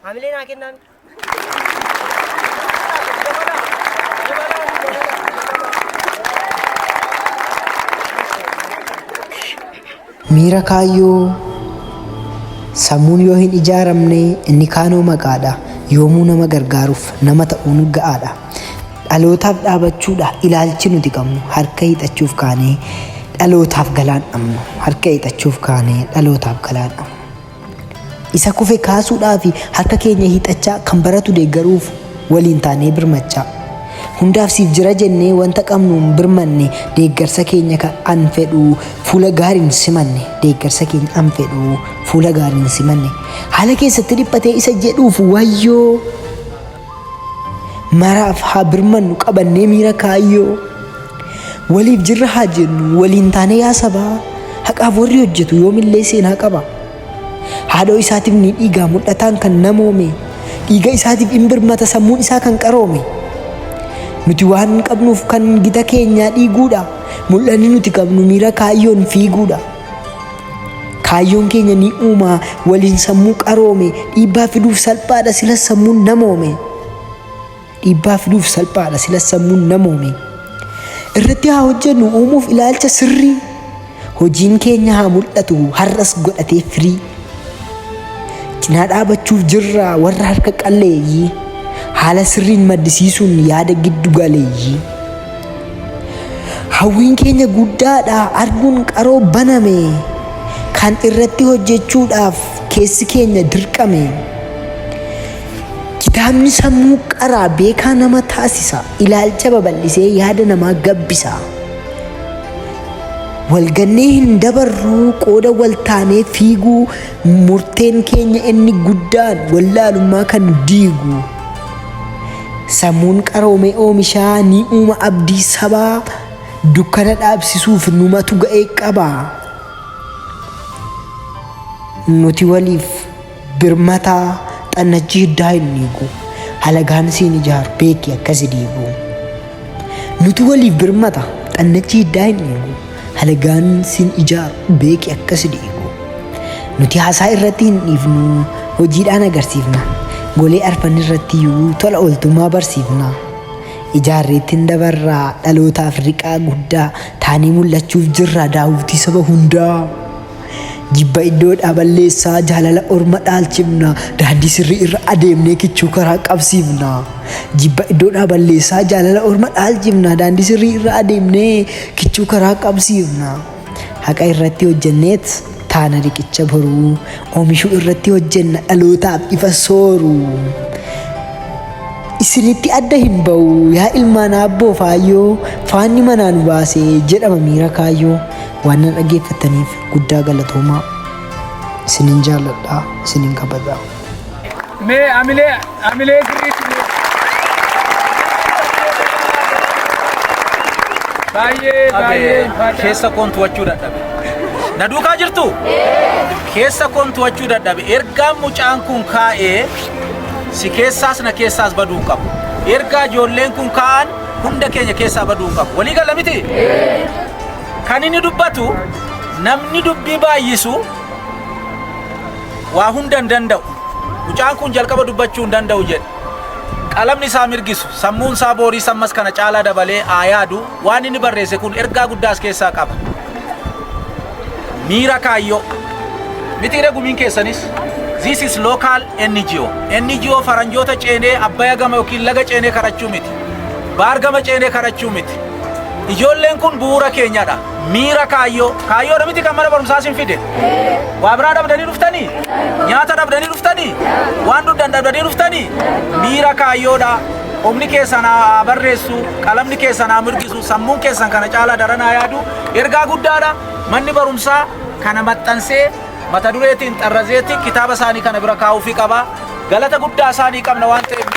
Hamilee naa kennaan. Miira kaayyoo sammuun yoo hin ijaaramne inni kaanoo maqaadha. Yoomuu nama gargaaruuf nama ta'uun ga'aadha. Dhalootaaf dhaabachuudha ilaalchi nuti qabnu harka hiixachuuf kaanee dhalootaaf galaan dhabnu. Harka hiixachuuf kaanee dhalootaaf galaan dhabnu. Isa kufe kaasuudhaa fi harka keenya hiixachaa kan baratu deeggaruuf waliin taanee birmachaa. Hundaaf siif jira jennee wanta qabnuun birmanne deeggarsa keenya kan fedhu fuula gaariin simanne. Deeggarsa keenya an fedhu fuula gaariin simanne. Haala keessatti dhiphatee isa jedhuuf wayyoo maraaf haa birmannu qabannee miira kaayyoo. Waliif jirra haa jennu waliin taanee yaa sabaa. Haqaaf warri hojjetu yoomillee seenaa qaba. Haadhoo isaatiif ni dhiigaa mul'ataan kan namoome. Dhiiga isaatiif in birmata sammuun isaa kan qaroome. Nuti waan qabnuuf kan gita keenyaa dhiiguudha. Mul'anni nuti qabnu miira kaayyoon fiiguudha. Kaayyoon keenya ni uumaa waliin sammuu qaroome. Dhiibbaa fiduuf salphaadha sila sammuun namoome. Dhiibbaa fiduuf salphaadha sila sammuun namoome. Irratti haa hojjennu uumuuf ilaalcha sirrii. Hojiin keenya haa mul'atu har'as godhatee firii. Cinaa dhaabachuuf jirra warra harka qalleeyyii. Haala sirriin maddisiisuun yaada giddu galeeyyii. Hawwiin keenya guddaadha arguun qaroo baname. Kan irratti hojjechuudhaaf keessi keenya dirqame. Kitaabni sammuu qaraa beekaa nama taasisa. Ilaalcha babal'isee yaada namaa gabbisa. Walgannee hin dabarruu qooda waltaanee fiiguu. Murteen keenya inni guddaan wallaalummaa kan diigu. Sammuun qaroomee oomishaa ni uuma abdii sabaa. Dukkana dhaabsisuuf numatu ga'ee qaba. Nuti waliif birmataa xannachii hiddaa hin dhiigu. Halagaan siin ijaaru beeki akkasi dhiigu. Nuti waliif birmata xannachii hiddaa hin dhiigu. Halagaan siin ijaaru beeki akkasi dhiigu. Nuti haasaa irratti hin dhiifnu hojiidhaan agarsiifna. Golee arfan irratti iyyuu tola ooltummaa barsiifna. Ijaarreettiin dabarraa dhalootaaf riqaa guddaa taanii mul'achuuf jirra daawwitii saba hundaa. Jibba iddoodhaa balleessaa jaalala orma dhaalchifna. Daandii sirrii irra adeemnee kichuu karaa qabsiifna. Jibba iddoodhaa balleessaa jaalala orma dhaalchifna. Daandii sirrii irra adeemnee kichuu karaa qabsiifna. Haqa irratti hojjenneet taana riqicha boruu. Oomishuu irratti hojjenna dhalootaaf ifa sooru. Isinitti adda hin ba'u yaa ilmaan abboo faayyoo. Faanni manaa nu baasee jedhama miira kaayyoo. Waan na dhaggeeffataniif guddaa galatoomaa. Isinin jaalladhaa, isinin kabajaa. Mee amilee sirriitti baay'ee keessa koon to'achuu dadhabe. Na duukaa jirtu? Keessa koon to'achuu dadhabe. Ergaan mucaan kun kaa'ee si keessaas na keessaas baduu qabu. Ergaa ijoolleen kun kaa'an hunda keenya keessaa baduu qabu. Walii gala miti? Kan inni dubbatu namni dubbii baay'isu waa hunda hin danda'u. Mucaan kun jalqaba dubbachuu hin danda'u jedhe. Qalamni isaa mirgisu sammuun isaa boorii sammas kana caalaa dabalee yaadu waan inni barreesse kun ergaa guddaas keessaa qaba. Miira kaayyoo mitiira gumiin keessanis this is local NGO. NGO faranjoota ceenee abbaya gama yookiin laga ceenee kadhachuu miti. Baar gama ceenee kadhachuu miti. Ijoolleen kun bu'uura keenyadha. Miira kaayyoo miti kan mana barumsaa sin fide. Waa biraa dhabdanii dhuftanii? Nyaata dhabdanii dhuftanii? Waan duddan dhabdanii dhuftanii? Miira kaayyoodha. Humni keessan haa barreessu, qalamni keessan haa mirgisu, sammuun keessan kana caalaa daran haa yaadu. Ergaa guddaadha. Manni barumsaa kana maxxansee mata dureetiin xarrazeetiin kitaaba isaanii kana bira kaa'uufii qaba. Galata guddaa isaanii qabna waan ta'eef